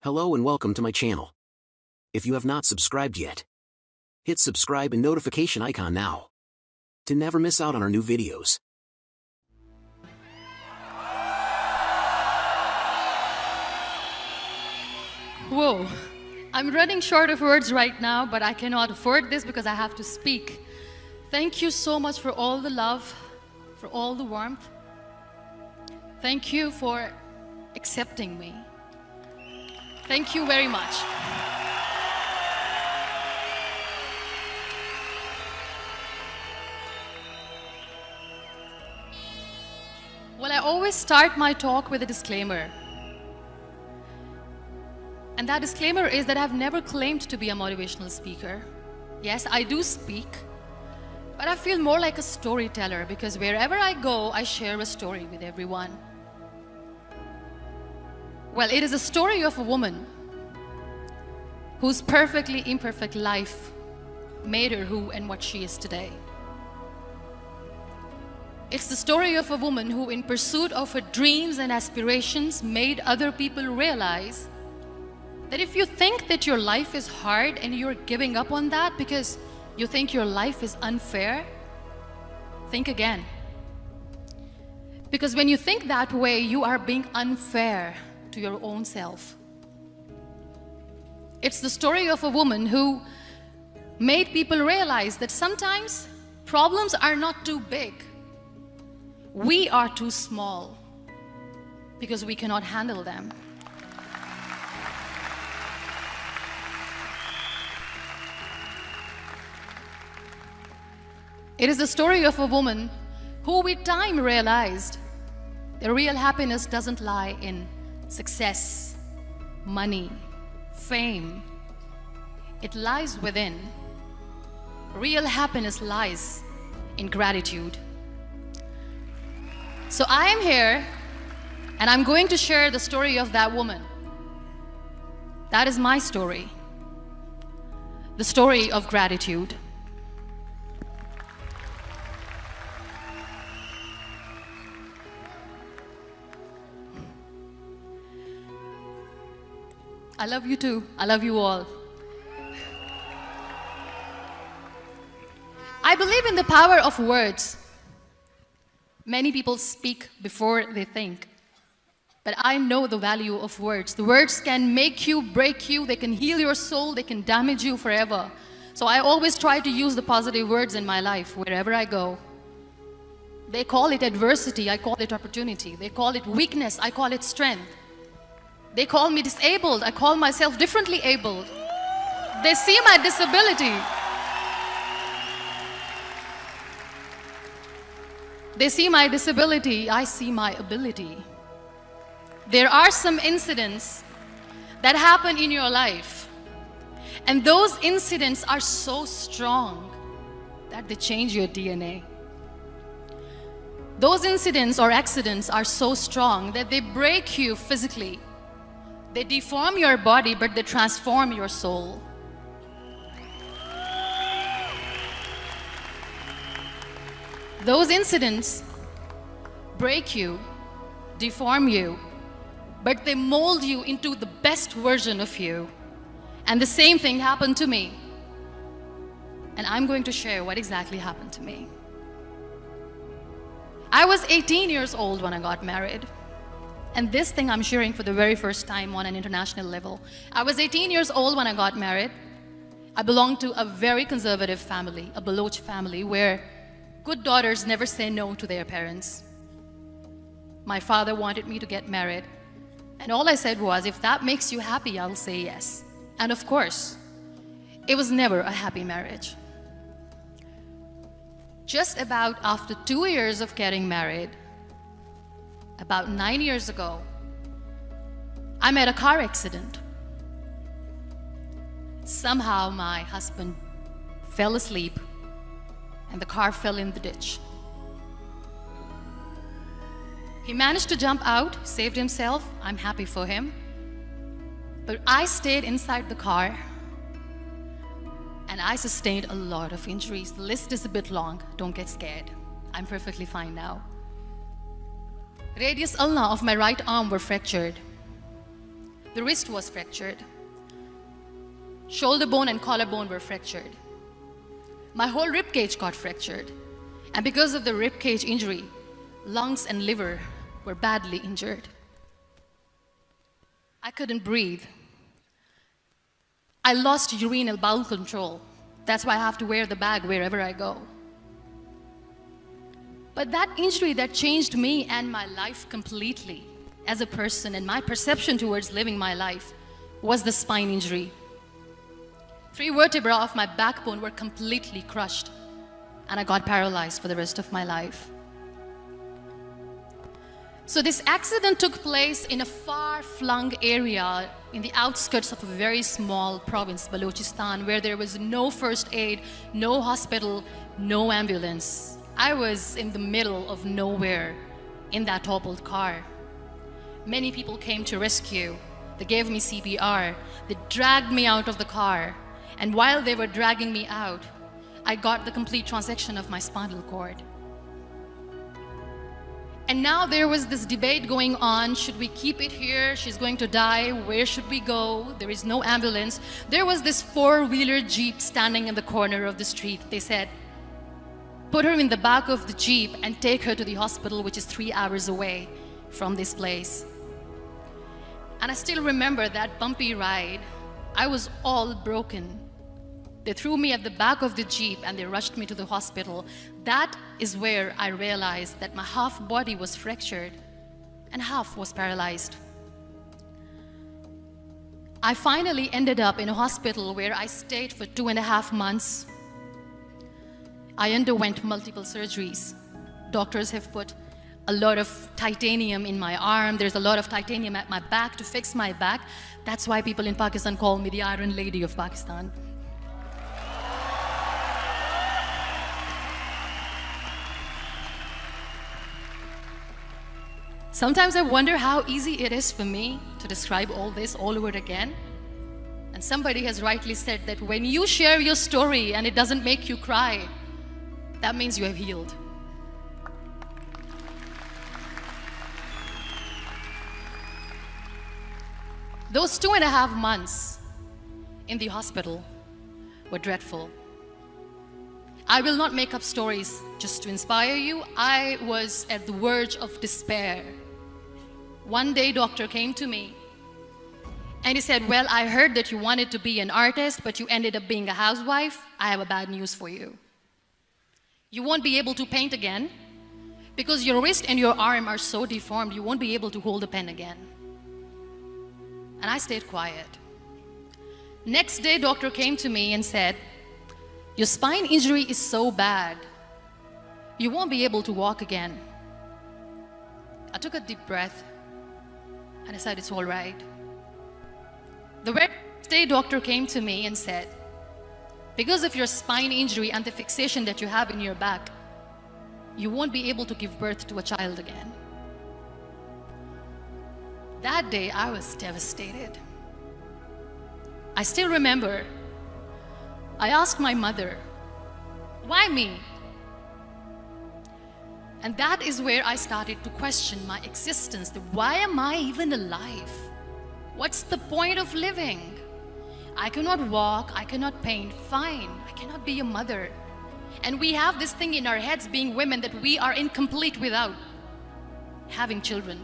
Hello and welcome to my channel. If you have not subscribed yet, hit subscribe and notification icon now to never miss out on our new videos. Whoa, I'm running short of words right now, but I cannot afford this because I have to speak. Thank you so much for all the love, for all the warmth. Thank you for accepting me. Thank you very much. Well, I always start my talk with a disclaimer. And that disclaimer is that I've never claimed to be a motivational speaker. Yes, I do speak, but I feel more like a storyteller because wherever I go, I share a story with everyone. Well, it is a story of a woman whose perfectly imperfect life made her who and what she is today. It's the story of a woman who, in pursuit of her dreams and aspirations, made other people realize that if you think that your life is hard and you're giving up on that because you think your life is unfair, think again. Because when you think that way, you are being unfair to your own self. It's the story of a woman who made people realize that sometimes problems are not too big. We are too small because we cannot handle them. It is the story of a woman who with time realized that real happiness doesn't lie in success, money, fame. It lies within. Real happiness lies in gratitude. So I am here and I'm going to share the story of that woman. That is my story. The story of gratitude. I love you too. I love you all. I believe in the power of words. Many people speak before they think. But I know the value of words. The words can make you, break you, they can heal your soul, they can damage you forever. So I always try to use the positive words in my life wherever I go. They call it adversity, I call it opportunity. They call it weakness, I call it strength. They call me disabled, I call myself differently abled. They see my disability. They see my disability, I see my ability. There are some incidents that happen in your life, and those incidents are so strong that they change your DNA. Those incidents or accidents are so strong that they break you physically. They deform your body, but they transform your soul. Those incidents break you, deform you, but they mold you into the best version of you. And the same thing happened to me. And I'm going to share what exactly happened to me. I was 18 years old when I got married. And this thing I'm sharing for the very first time on an international level. I was 18 years old when I got married. I belonged to a very conservative family, a Baloch family, where good daughters never say no to their parents. My father wanted me to get married. And all I said was, if that makes you happy, I'll say yes. And of course, it was never a happy marriage. Just about after 2 years of getting married, about 9 years ago, I met a car accident. Somehow my husband fell asleep and the car fell in the ditch. He managed to jump out, saved himself. I'm happy for him. But I stayed inside the car and I sustained a lot of injuries. The list is a bit long. Don't get scared. I'm perfectly fine now. Radius ulna of my right arm were fractured. The wrist was fractured. Shoulder bone and collarbone were fractured. My whole rib cage got fractured. And because of the rib cage injury, lungs and liver were badly injured. I couldn't breathe. I lost urinary bowel control. That's why I have to wear the bag wherever I go. But that injury that changed me and my life completely as a person and my perception towards living my life was the spine injury. 3 vertebrae of my backbone were completely crushed, and I got paralyzed for the rest of my life. So this accident took place in a far-flung area in the outskirts of a very small province, Balochistan, where there was no first aid, no hospital, no ambulance. I was in the middle of nowhere in that toppled car. Many people came to rescue. They gave me CPR. They dragged me out of the car. And while they were dragging me out, I got the complete transection of my spinal cord. And now there was this debate going on. Should we keep it here? She's going to die. Where should we go? There is no ambulance. There was this 4-wheeler Jeep standing in the corner of the street. They said, put her in the back of the Jeep and take her to the hospital, which is 3 hours away from this place. And I still remember that bumpy ride. I was all broken. They threw me at the back of the Jeep and they rushed me to the hospital. That is where I realized that my half body was fractured and half was paralyzed. I finally ended up in a hospital where I stayed for 2.5 months. I underwent multiple surgeries. Doctors have put a lot of titanium in my arm. There's a lot of titanium at my back to fix my back. That's why people in Pakistan call me the Iron Lady of Pakistan. Sometimes I wonder how easy it is for me to describe all this all over again. And somebody has rightly said that when you share your story and it doesn't make you cry, that means you have healed. Those 2.5 months in the hospital were dreadful. I will not make up stories just to inspire you. I was at the verge of despair. One day, doctor came to me and he said, well, I heard that you wanted to be an artist, but you ended up being a housewife. I have a bad news for you. You won't be able to paint again because your wrist and your arm are so deformed, you won't be able to hold a pen again. And I stayed quiet. Next day, doctor came to me and said, your spine injury is so bad, you won't be able to walk again. I took a deep breath and I said, it's all right. The very next day, doctor came to me and said, because of your spine injury and the fixation that you have in your back, you won't be able to give birth to a child again. That day, I was devastated. I still remember, I asked my mother, why me? And that is where I started to question my existence. Why am I even alive? What's the point of living? I cannot walk, I cannot paint, fine. I cannot be a mother. And we have this thing in our heads, being women, that we are incomplete without having children.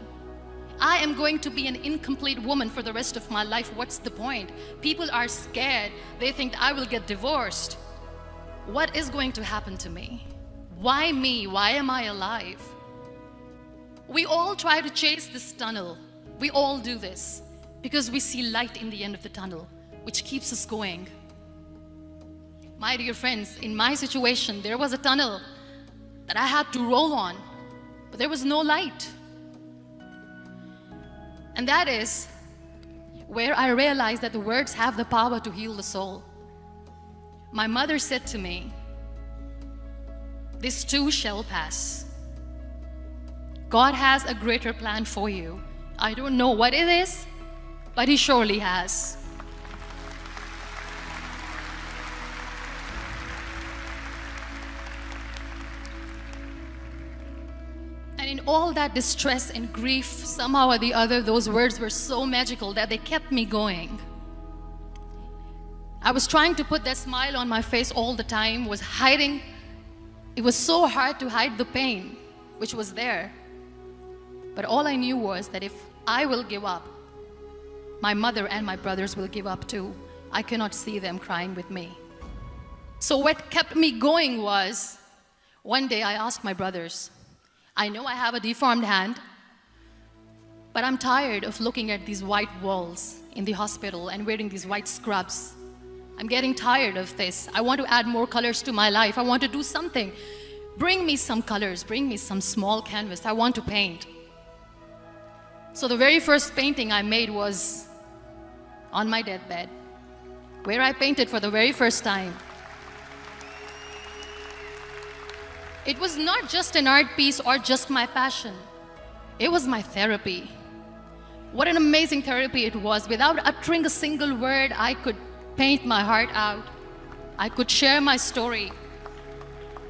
I am going to be an incomplete woman for the rest of my life. What's the point? People are scared. They think I will get divorced. What is going to happen to me? Why me? Why am I alive? We all try to chase this tunnel. We all do this because we see light in the end of the tunnel, which keeps us going. My dear friends, in my situation, there was a tunnel that I had to roll on, but there was no light. And that is where I realized that the words have the power to heal the soul. My mother said to me, this too shall pass. God has a greater plan for you. I don't know what it is, but He surely has. And And in all that distress and grief, somehow or the other, those words were so magical that they kept me going. I was trying to put that smile on my face all the time, was hiding. It was so hard to hide the pain, which was there. But all I knew was that if I will give up, my mother and my brothers will give up too. I cannot see them crying with me. So what kept me going was, one day I asked my brothers, I know I have a deformed hand, but I'm tired of looking at these white walls in the hospital and wearing these white scrubs. I'm getting tired of this. I want to add more colors to my life. I want to do something. Bring me some colors, bring me some small canvas. I want to paint. So the very first painting I made was on my deathbed, where I painted for the very first time. It was not just an art piece or just my passion. It was my therapy. What an amazing therapy it was. Without uttering a single word, I could paint my heart out. I could share my story.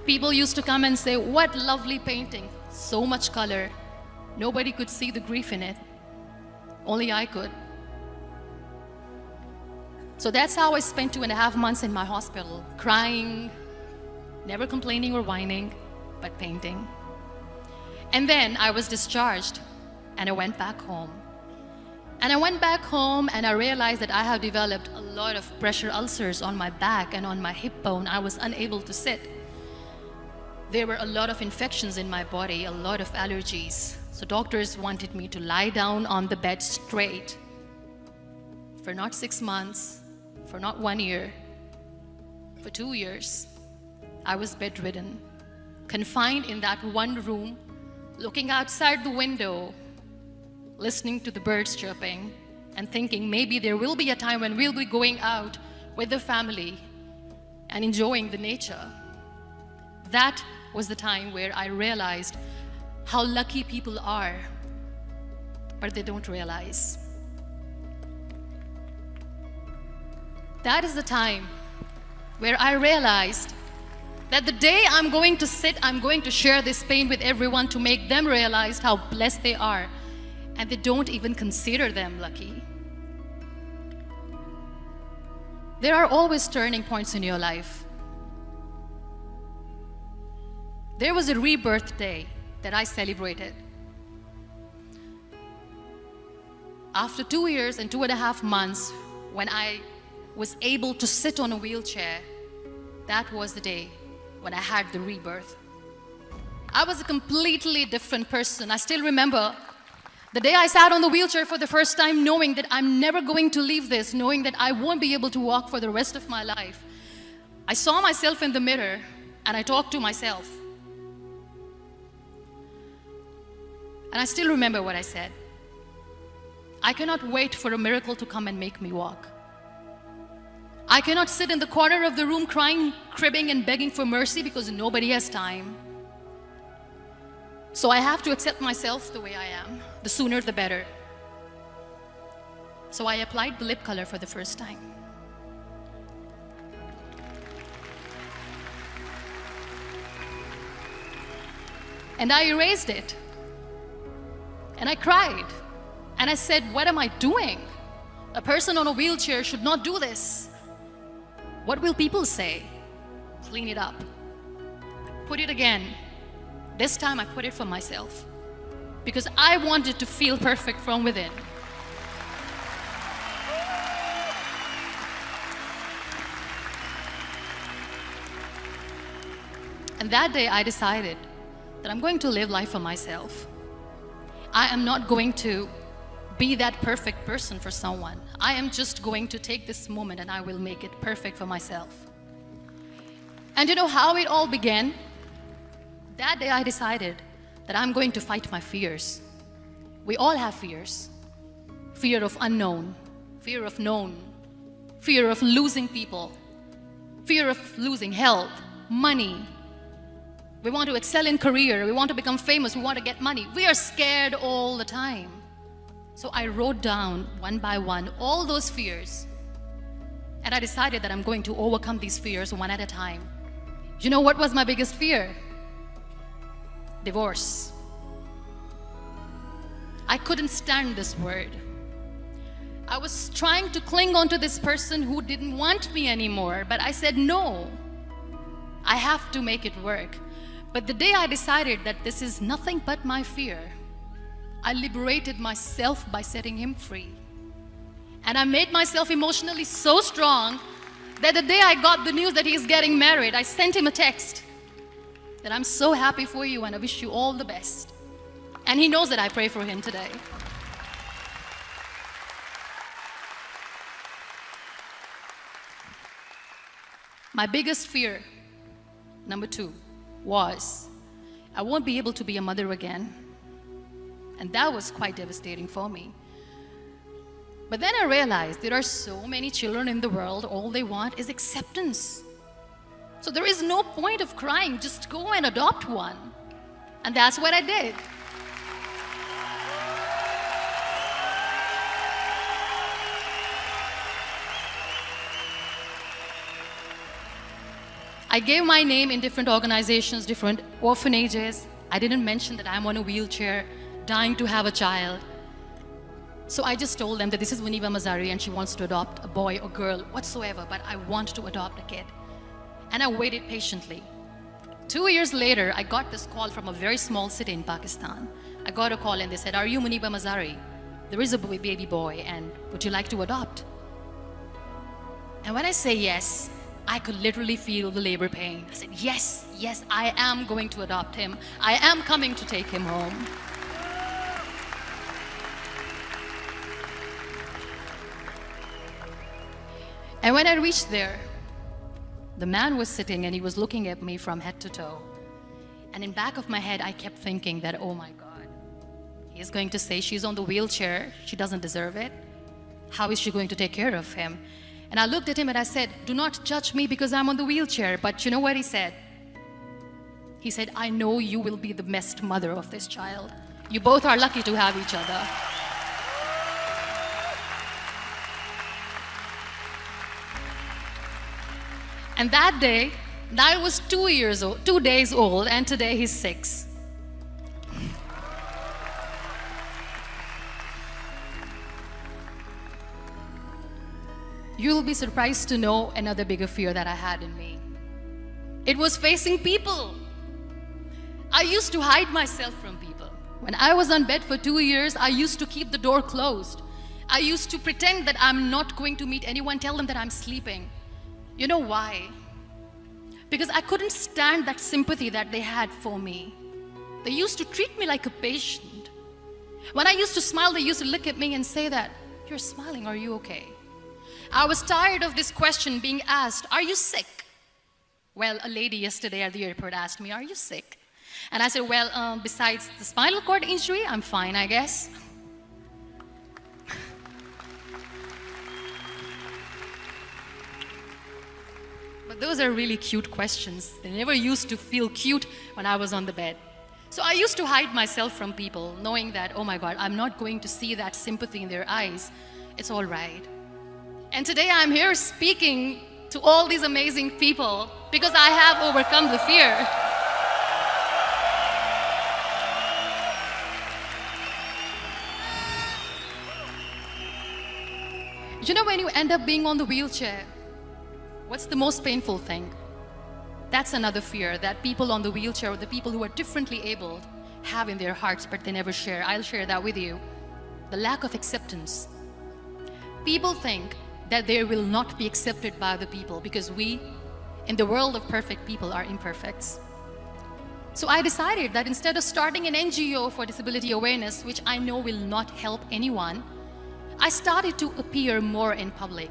People used to come and say, what lovely painting, so much color. Nobody could see the grief in it. Only I could. So that's how I spent 2.5 months in my hospital, crying, never complaining or whining, but painting. And then I was discharged and I went back home. And I went back home and I realized that I have developed a lot of pressure ulcers on my back and on my hip bone. I was unable to sit. There were a lot of infections in my body, a lot of allergies. So doctors wanted me to lie down on the bed straight for not 6 months, for not 1 year, for 2 years. I was bedridden, confined in that one room, looking outside the window, listening to the birds chirping, and thinking maybe there will be a time when we'll be going out with the family and enjoying the nature. That was the time where I realized how lucky people are, but they don't realize. That is the time where I realized that the day I'm going to sit, I'm going to share this pain with everyone to make them realize how blessed they are, and they don't even consider them lucky. There are always turning points in your life. There was a rebirth day that I celebrated. After 2 years and 2.5 months, when I was able to sit on a wheelchair, that was the day when I had the rebirth. I was a completely different person. I still remember the day I sat on the wheelchair for the first time, knowing that I'm never going to leave this, knowing that I won't be able to walk for the rest of my life. I saw myself in the mirror and I talked to myself. And I still remember what I said. I cannot wait for a miracle to come and make me walk. I cannot sit in the corner of the room crying, cribbing, and begging for mercy because nobody has time. So I have to accept myself the way I am. The sooner the better. So I applied the lip color for the first time. And I erased it. And I cried. And I said, what am I doing? A person on a wheelchair should not do this. What will people say? Clean it up. Put it again. This time I put it for myself. Because I wanted to feel perfect from within. And that day I decided that I'm going to live life for myself. I am not going to be that perfect person for someone. I am just going to take this moment and I will make it perfect for myself. And you know how it all began? That day I decided that I'm going to fight my fears. We all have fears. Fear of unknown, fear of known, fear of losing people, fear of losing health, money. We want to excel in career, we want to become famous, we want to get money. We are scared all the time. So I wrote down one by one all those fears. And I decided that I'm going to overcome these fears one at a time. You know what was my biggest fear? Divorce. I couldn't stand this word. I was trying to cling on to this person who didn't want me anymore, but I said no. I have to make it work. But the day I decided that this is nothing but my fear, I liberated myself by setting him free. And I made myself emotionally so strong that the day I got the news that he's getting married, I sent him a text that I'm so happy for you and I wish you all the best. And he knows that I pray for him today. My biggest fear, number 2, was I won't be able to be a mother again. And that was quite devastating for me. But then I realized there are so many children in the world, all they want is acceptance. So there is no point of crying, just go and adopt one. And that's what I did. I gave my name in different organizations, different orphanages. I didn't mention that I'm on a wheelchair, dying to have a child. So I just told them that this is Muniba Mazari and she wants to adopt a boy or girl, whatsoever, but I want to adopt a kid. And I waited patiently. 2 years later, I got this call from a very small city in Pakistan. I got a call and they said, "Are you Muniba Mazari? There is a baby boy and would you like to adopt?" And when I say yes, I could literally feel the labor pain. I said, yes, yes, I am going to adopt him. I am coming to take him home. And when I reached there, the man was sitting and he was looking at me from head to toe. And in back of my head, I kept thinking that, oh my God, he's going to say she's on the wheelchair, she doesn't deserve it. How is she going to take care of him? And I looked at him and I said, do not judge me because I'm on the wheelchair. But you know what he said? He said, I know you will be the best mother of this child. You both are lucky to have each other. And that day, Niall was 2 days old, and today he's 6. You'll be surprised to know another bigger fear that I had in me. It was facing people. I used to hide myself from people. When I was on bed for 2 years, I used to keep the door closed. I used to pretend that I'm not going to meet anyone, tell them that I'm sleeping. You know why? Because I couldn't stand that sympathy that they had for me. They used to treat me like a patient. When I used to smile, they used to look at me and say that, "You're smiling, are you okay?" I was tired of this question being asked, "Are you sick?" Well, a lady yesterday at the airport asked me, "Are you sick?" And I said, well, besides the spinal cord injury, I'm fine, I guess. But those are really cute questions. They never used to feel cute when I was on the bed. So I used to hide myself from people, knowing that, oh my God, I'm not going to see that sympathy in their eyes. It's all right. And today I'm here speaking to all these amazing people because I have overcome the fear. You know, when you end up being on the wheelchair, what's the most painful thing? That's another fear that people on the wheelchair, or the people who are differently abled, have in their hearts, but they never share. I'll share that with you. The lack of acceptance. People think that they will not be accepted by the people because we, in the world of perfect people, are imperfects. So I decided that instead of starting an NGO for disability awareness, which I know will not help anyone, I started to appear more in public.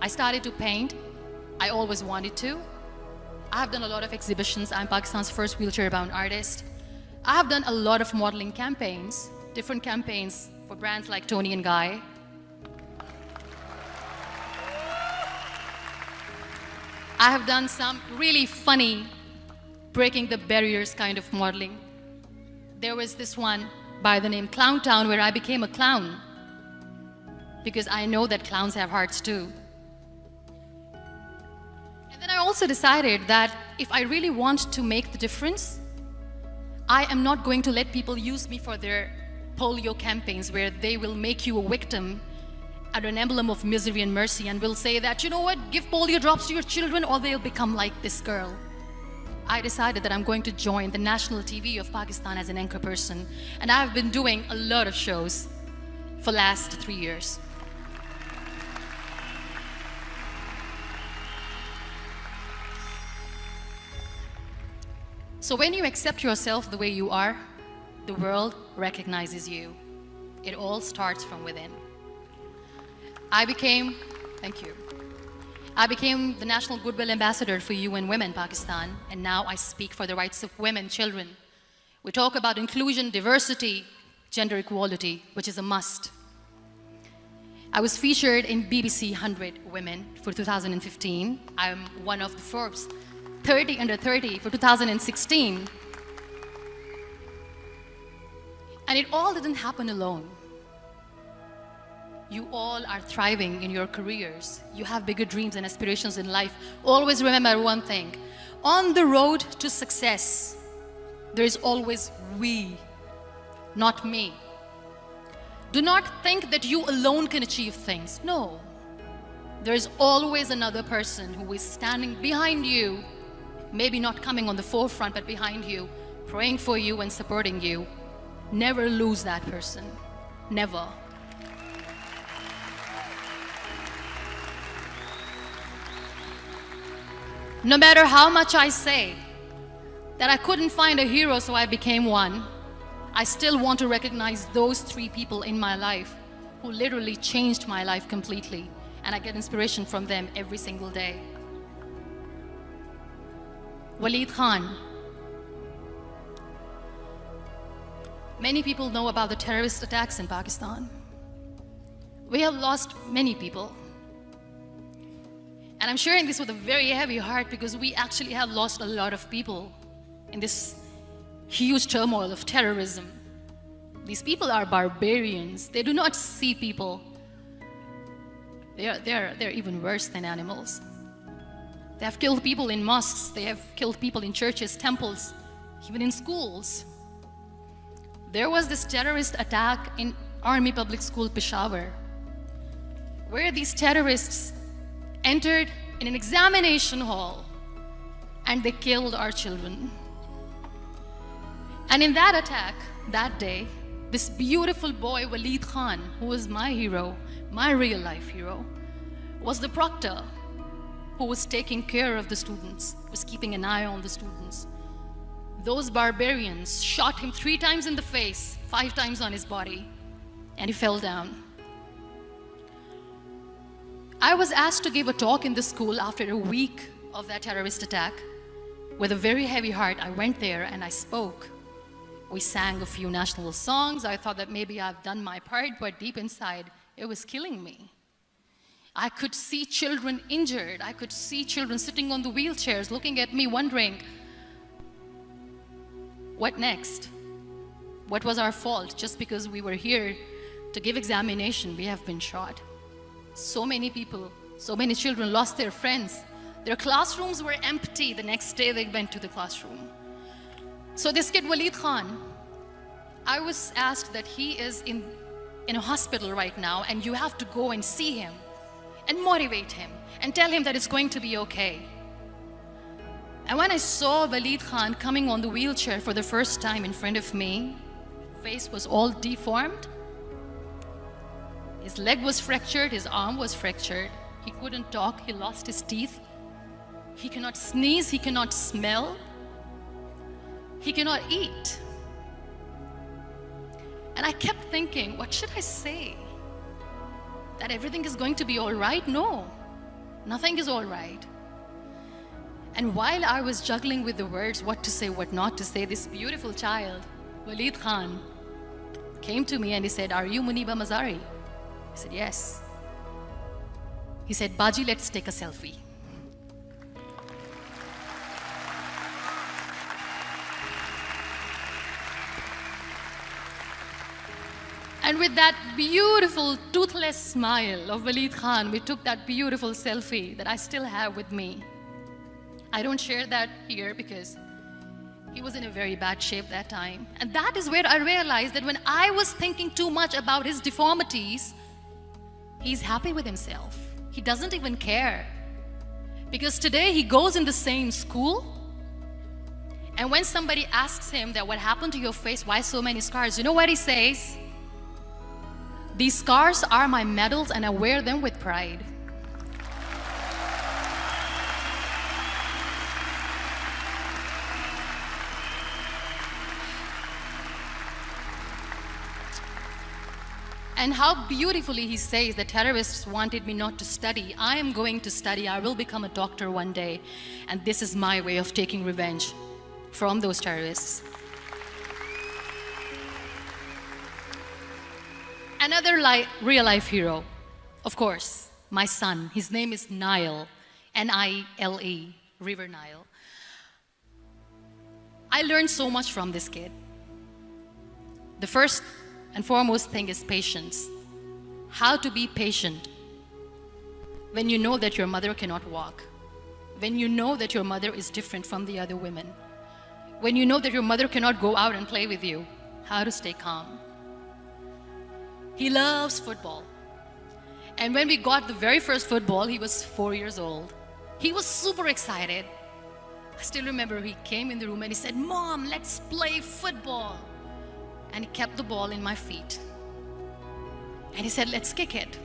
I started to paint. I always wanted to. I have done a lot of exhibitions. I'm Pakistan's first wheelchair-bound artist. I have done a lot of modeling campaigns, different campaigns for brands like Tony and Guy. I have done some really funny, breaking the barriers kind of modeling. There was this one by the name Clown Town where I became a clown because I know that clowns have hearts too. And then I also decided that if I really want to make the difference, I am not going to let people use me for their polio campaigns where they will make you a victim and an emblem of misery and mercy, and will say that, you know what, give polio drops to your children or they'll become like this girl. I decided that I'm going to join the national TV of Pakistan as an anchor person, and I've been doing a lot of shows for the last 3 years. So when you accept yourself the way you are, the world recognizes you. It all starts from within. Thank you. I became the National Goodwill Ambassador for UN Women Pakistan, and now I speak for the rights of women, children. We talk about inclusion, diversity, gender equality, which is a must. I was featured in BBC 100 Women for 2015. I'm one of the Forbes 30 under 30 for 2016. And it all didn't happen alone. You all are thriving in your careers. You have bigger dreams and aspirations in life. Always remember one thing. On the road to success, there is always we, not me. Do not think that you alone can achieve things. No. There is always another person who is standing behind you, maybe not coming on the forefront, but behind you, praying for you and supporting you. Never lose that person. Never. No matter how much I say that I couldn't find a hero, so I became one, I still want to recognize those 3 people in my life who literally changed my life completely, and I get inspiration from them every single day. Waleed Khan. Many people know about the terrorist attacks in Pakistan. We have lost many people. And I'm sharing this with a very heavy heart because we actually have lost a lot of people in this huge turmoil of terrorism. These people are barbarians. They do not see people. They're even worse than animals. They have killed people in mosques. They have killed people in churches, temples, even in schools. There was this terrorist attack in Army Public School, Peshawar, where these terrorists entered in an examination hall and they killed our children. And in that attack, that day, this beautiful boy, Waleed Khan, who was my hero, my real life hero, was the proctor who was taking care of the students, was keeping an eye on the students. Those barbarians shot him 3 times in the face, 5 times on his body, and he fell down. I was asked to give a talk in the school after a week of that terrorist attack. With a very heavy heart, I went there and I spoke. We sang a few national songs. I thought that maybe I've done my part, but deep inside, it was killing me. I could see children injured. I could see children sitting on the wheelchairs looking at me wondering, what next? What was our fault? Just because we were here to give examination, we have been shot. So many people, so many children lost their friends. Their classrooms were empty. The next day they went to the classroom. So this kid, Waleed Khan, I was asked that he is in a hospital right now, and you have to go and see him and motivate him and tell him that it's going to be okay. And when I saw Waleed Khan coming on the wheelchair for the first time in front of me, face was all deformed. His leg was fractured, his arm was fractured. He couldn't talk, he lost his teeth. He cannot sneeze, he cannot smell. He cannot eat. And I kept thinking, what should I say? That everything is going to be all right? No, nothing is all right. And while I was juggling with the words, what to say, what not to say, this beautiful child, Waleed Khan, came to me and he said, "Are you Muniba Mazari?" I said, "Yes." He said, "Baji, let's take a selfie." And with that beautiful, toothless smile of Waleed Khan, we took that beautiful selfie that I still have with me. I don't share that here because He was in a very bad shape that time. And that is where I realized that when I was thinking too much about his deformities, he's happy with himself. He doesn't even care. Because today he goes in the same school, and when somebody asks him that what happened to your face, why so many scars, you know what he says? These scars are my medals and I wear them with pride. And how beautifully he says the terrorists wanted me not to study. I am going to study. I will become a doctor one day. And this is my way of taking revenge from those terrorists. Another real life hero, of course, my son. His name is Nile, N-I-L-E, River Nile. I learned so much from this kid. The first and foremost thing is patience. How to be patient when you know that your mother cannot walk, when you know that your mother is different from the other women, when you know that your mother cannot go out and play with you. How to stay calm. He loves football. And when we got the very first football, he was 4 years old. He was super excited. I still remember he came in the room and he said, "Mom, let's play football." And he kept the ball in my feet. And he said, "Let's kick it."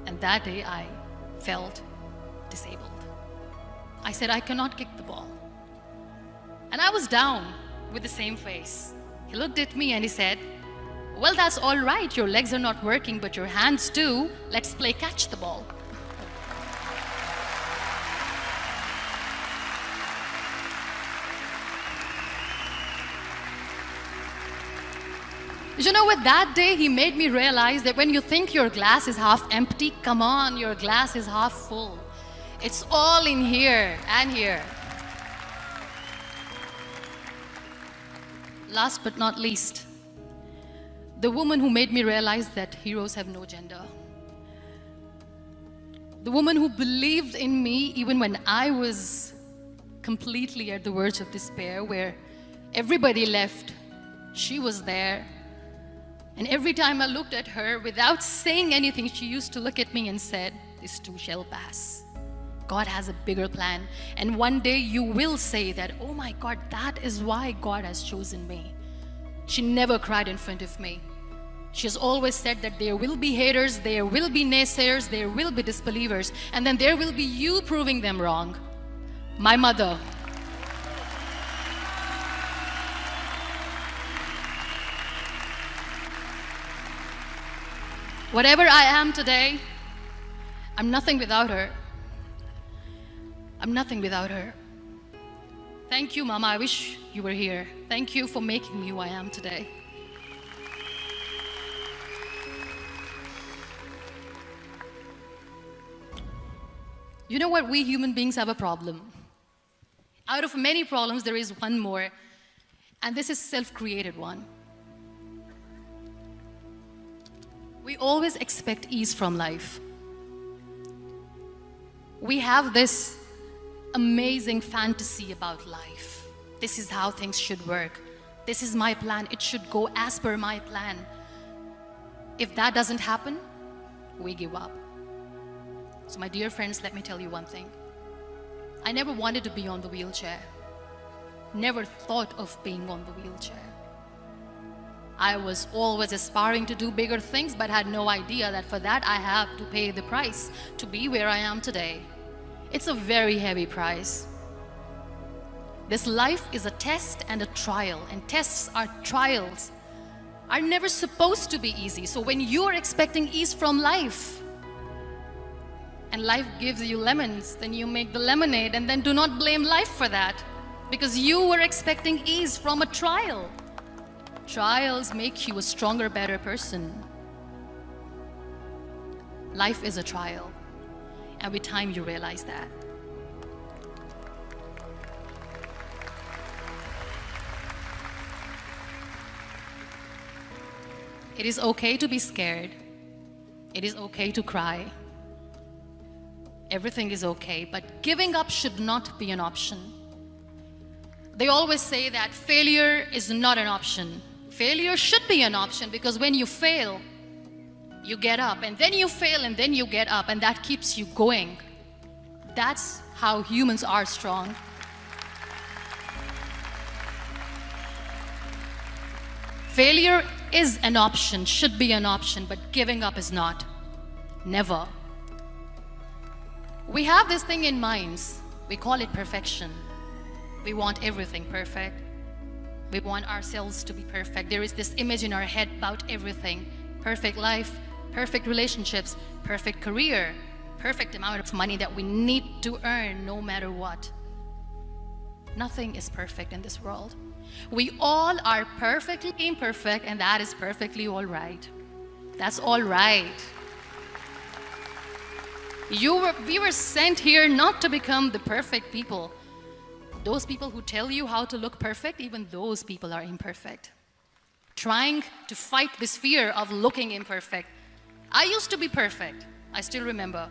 And that day I felt disabled. I said, "I cannot kick the ball." And I was down with the same face. He looked at me and he said, "Well, that's all right. Your legs are not working, but your hands do. Let's play catch the ball." You know what? That day he made me realize that when you think your glass is half empty, come on, your glass is half full. It's all in here and here. Last but not least, the woman who made me realize that heroes have no gender. The woman who believed in me even when I was completely at the verge of despair, where everybody left, she was there. And every time I looked at her, without saying anything, she used to look at me and said, "This too shall pass. God has a bigger plan. And one day you will say that, oh my God, that is why God has chosen me." She never cried in front of me. She has always said that there will be haters, there will be naysayers, there will be disbelievers, and then there will be you proving them wrong. My mother. Whatever I am today, I'm nothing without her. I'm nothing without her. Thank you, Mama. I wish you were here. Thank you for making me who I am today. You know what? We human beings have a problem. Out of many problems, there is one more, and this is self-created one. We always expect ease from life. We have this amazing fantasy about life. This is how things should work. This is my plan. It should go as per my plan. If that doesn't happen, we give up. So my dear friends, let me tell you one thing. I never wanted to be on the wheelchair. Never thought of being on the wheelchair. I was always aspiring to do bigger things, but had no idea that for that I have to pay the price to be where I am today. It's a very heavy price. This life is a test and a trial, and tests are trials are never supposed to be easy. So when you're expecting ease from life, and life gives you lemons, then you make the lemonade, and then do not blame life for that, because you were expecting ease from a trial. Trials make you a stronger, better person. Life is a trial, and with time you realize that. It is okay to be scared. It is okay to cry. Everything is okay, but giving up should not be an option. They always say that failure is not an option. Failure should be an option, because when you fail, you get up, and then you fail, and then you get up, and that keeps you going. That's how humans are strong. Failure is an option, should be an option, but giving up is not. Never. We have this thing in minds. We call it perfection. We want everything perfect. We want ourselves to be perfect. There is this image in our head about everything. Perfect life, perfect relationships, perfect career, perfect amount of money that we need to earn no matter what. Nothing is perfect in this world. We all are perfectly imperfect, and that is perfectly all right. That's all right. We were sent here not to become the perfect people. Those people who tell you how to look perfect, even those people are imperfect. Trying to fight this fear of looking imperfect. I used to be perfect. I still remember.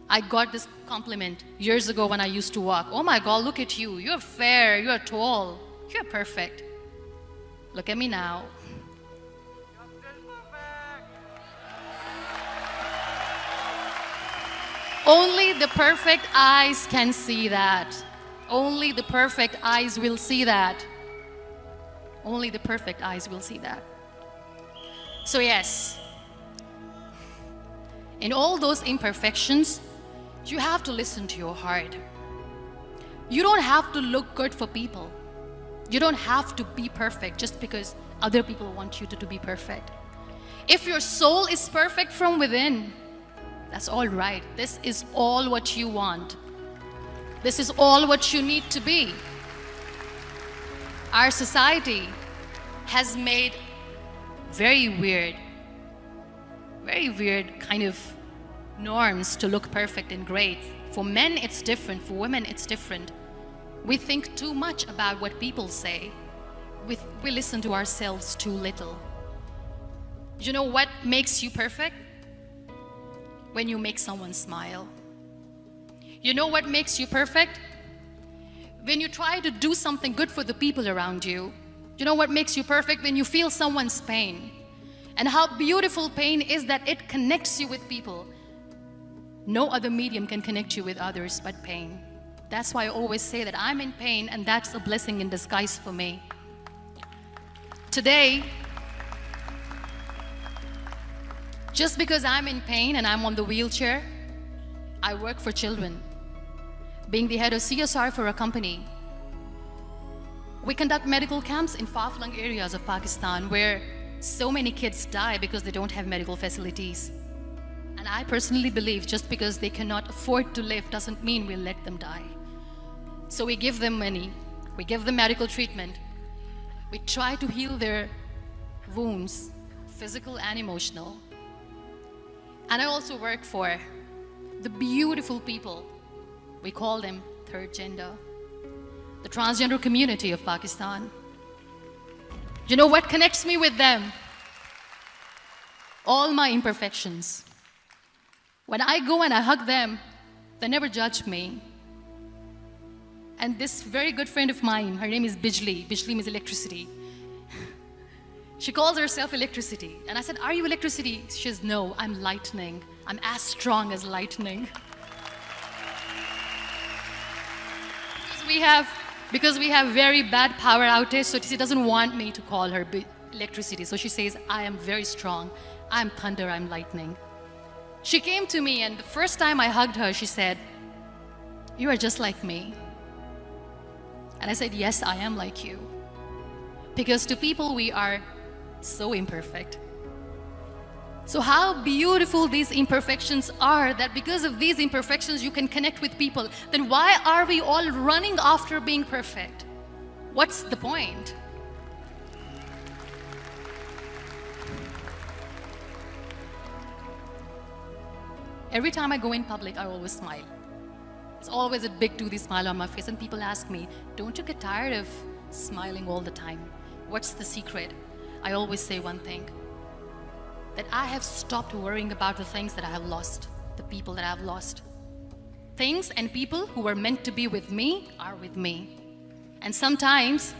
I got this compliment years ago when I used to walk. Oh my God, look at you. You're fair, you're tall, you're perfect. Look at me now. Only the perfect eyes can see that. Only the perfect eyes will see that. Only the perfect eyes will see that. So yes, in all those imperfections, you have to listen to your heart. You don't have to look good for people. You don't have to be perfect just because other people want you to be perfect. If your soul is perfect from within, that's all right. This is all what you want. This is all what you need to be. Our society has made very weird kind of norms to look perfect and great. For men, it's different. For women, it's different. We think too much about what people say. We listen to ourselves too little. You know what makes you perfect? When you make someone smile. You know what makes you perfect? When you try to do something good for the people around you. You know what makes you perfect? When you feel someone's pain. And how beautiful pain is that it connects you with people. No other medium can connect you with others but pain. That's why I always say that I'm in pain, and that's a blessing in disguise for me. Today, just because I'm in pain and I'm on the wheelchair, I work for children. Being the head of CSR for a company, we conduct medical camps in far-flung areas of Pakistan where so many kids die because they don't have medical facilities. And I personally believe just because they cannot afford to live doesn't mean we'll let them die. So we give them money, we give them medical treatment, we try to heal their wounds, physical and emotional. And I also work for the beautiful people, we call them third gender, the transgender community of Pakistan. You know what connects me with them? All my imperfections. When I go and I hug them, they never judge me. And this very good friend of mine, her name is Bijli. Bijli means electricity. She calls herself electricity. And I said, are you electricity? She says, no, I'm lightning. I'm as strong as lightning. Because we have very bad power outage, so she doesn't want me to call her electricity. So she says, I am very strong. I'm thunder, I'm lightning. She came to me, and the first time I hugged her, she said, you are just like me. And I said, yes, I am like you. Because to people, we are so imperfect. So how beautiful these imperfections are, that because of these imperfections you can connect with people. Then why are we all running after being perfect? What's the point? Every time I go in public, I always smile. There's always a big toothy smile on my face, and people ask me, don't you get tired of smiling all the time? What's the secret? I always say one thing, that I have stopped worrying about the things that I have lost, the people that I have lost. Things and people who were meant to be with me are with me. And sometimes,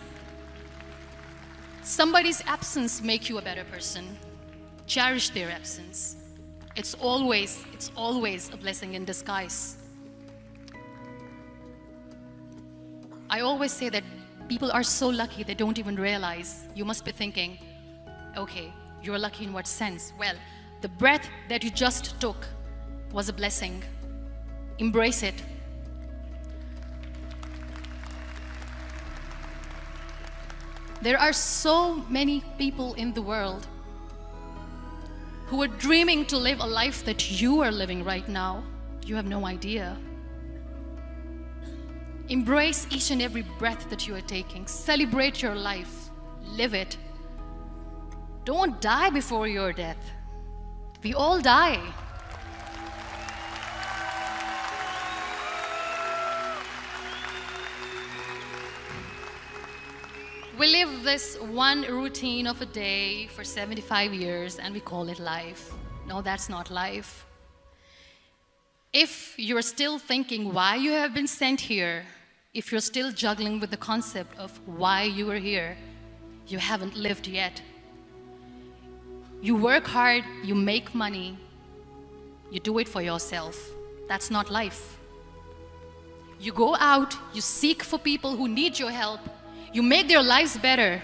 somebody's absence makes you a better person. Cherish their absence. It's always a blessing in disguise. I always say that people are so lucky they don't even realize. You must be thinking, okay, you're lucky in what sense? Well, the breath that you just took was a blessing. Embrace it. There are so many people in the world who are dreaming to live a life that you are living right now. You have no idea. Embrace each and every breath that you are taking. Celebrate your life. Live it. Don't die before your death. We all die. We live this one routine of a day for 75 years and we call it life. No, that's not life. If you're still thinking why you have been sent here, if you're still juggling with the concept of why you are here, you haven't lived yet. You work hard, you make money, you do it for yourself. That's not life. You go out, you seek for people who need your help, you make their lives better.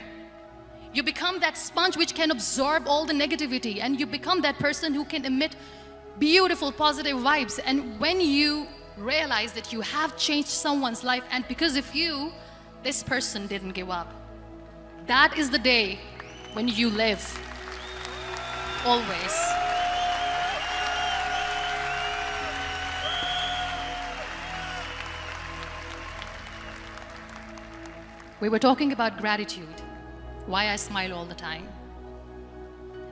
You become that sponge which can absorb all the negativity, and you become that person who can emit beautiful, positive vibes. And when you realize that you have changed someone's life, and because of you, this person didn't give up, that is the day when you live. Always. We were talking about gratitude, why I smile all the time.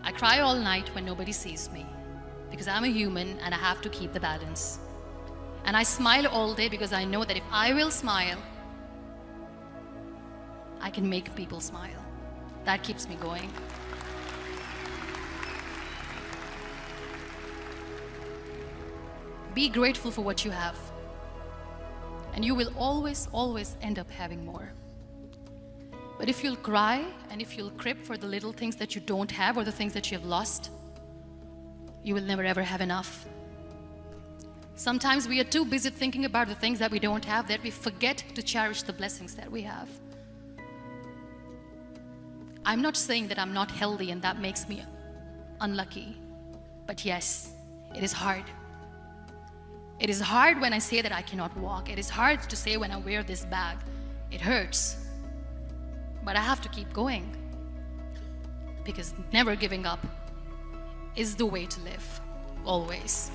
I cry all night when nobody sees me, because I'm a human and I have to keep the balance. And I smile all day because I know that if I will smile, I can make people smile. That keeps me going. Be grateful for what you have, and you will always, always end up having more. But if you'll cry and if you'll crib for the little things that you don't have or the things that you have lost, you will never ever have enough. Sometimes we are too busy thinking about the things that we don't have that we forget to cherish the blessings that we have. I'm not saying that I'm not healthy and that makes me unlucky, but yes, it is hard. It is hard when I say that I cannot walk. It is hard to say when I wear this bag. It hurts. But I have to keep going, because never giving up is the way to live, always.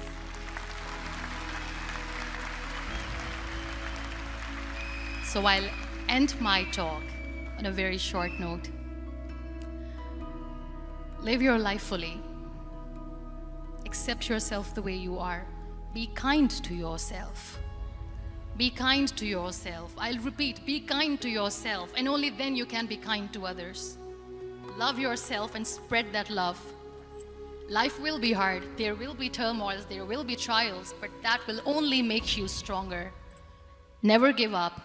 So I'll end my talk on a very short note. Live your life fully. Accept yourself the way you are. Be kind to yourself. Be kind to yourself. I'll repeat, be kind to yourself, and only then you can be kind to others. Love yourself and spread that love. Life will be hard. There will be turmoils, there will be trials, but that will only make you stronger. Never give up.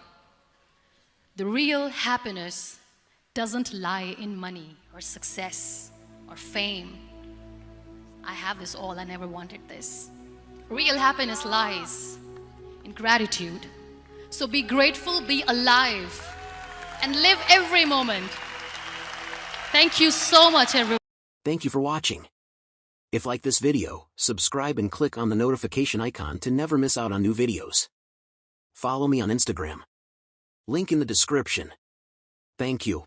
The real happiness doesn't lie in money or success or fame. I have this all, I never wanted this. Real happiness lies in gratitude. So be grateful, be alive, and live every moment. Thank you so much, everyone. Thank you for watching. If like this video, subscribe and click on the notification icon to never miss out on new videos. Follow me on Instagram. Link in the description. Thank you.